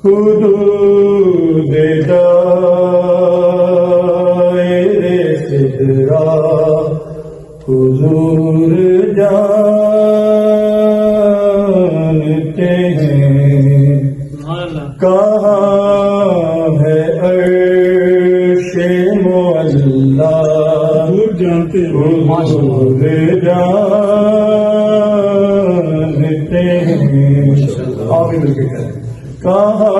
حدود دائرے سدرا حضور جانتے ہیں کہاں ہے عرش معلا حضور جانتے ہیں آپ ہی مل کے کہیں کہاں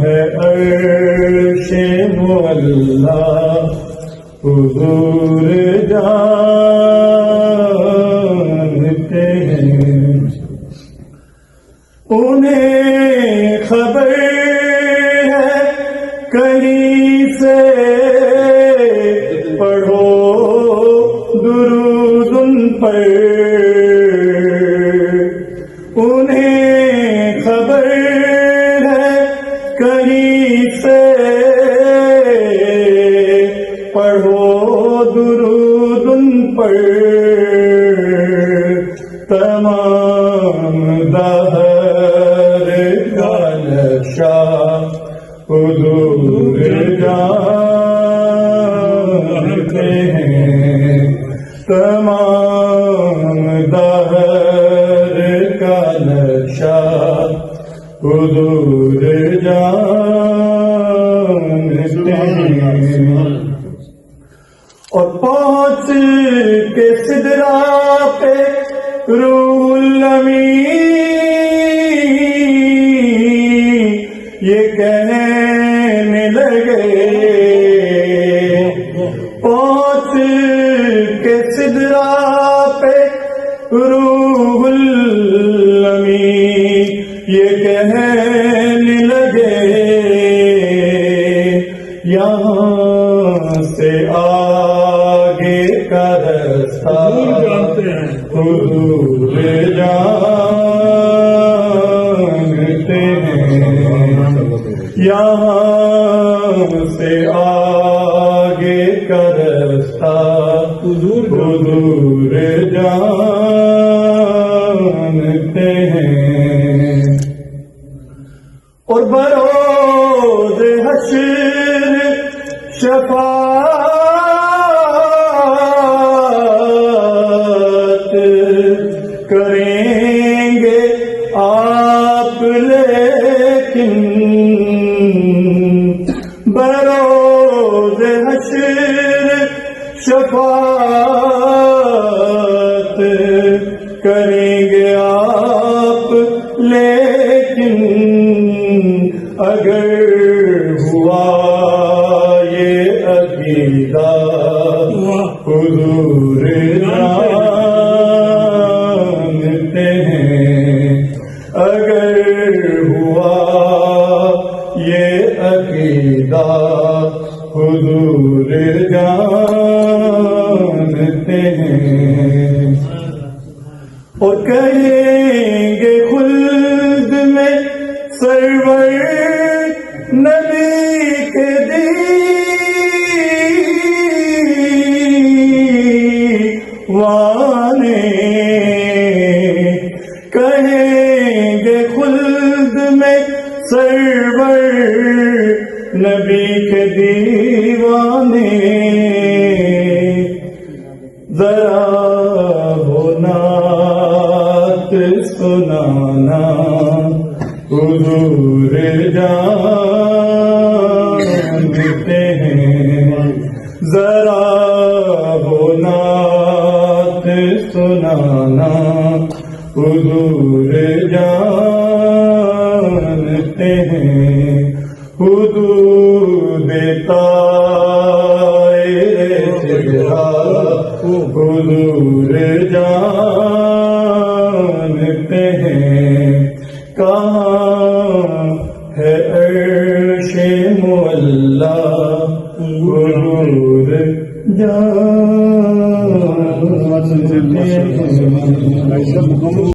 ہے عرش معلا حضور جانتے ہیں انہیں خبر ہے کہیں سے پڑھو درود ان پر انہیں خبر ہے کہیں سے پڑھو درود ان پر تمام دہر کا نقشہ حضور جانتے ہیں تمام دہر کا نقشہ حضور جانتے ہیں اور پہنچ کے سدرا پہ روح الامین یہ کہنے لگے پہنچ کے سدرا پہ روح الامین یہ کہنے لگے یہاں سے آگے کا رستہ حضور جانتے ہیں یہاں سے آگے کا رستہ حضور جانتے ہیں اور بروز حشر شفاعت کریں گے آپ لیکن بروز حشر شفاعت کریں گے آپ لیکن اگر ہوا یہ عقیدہ حضور جانتے ہیں اگر ہوا یہ عقیدہ حضور جانتے ہیں اور کہیں گے خلد میں سرور نبی کے دیوانے کہیں گے خلد میں سرور نبی کے دیوانے ذرا وہ نعت سنانا حضور جانتے ہیں ذرا وہ نعت سنانا حضور جانتے ہیں حدود دائرے سدرا حضور جانتے ہیں کہاں ہے عرش معلا حضور جانتے ہیں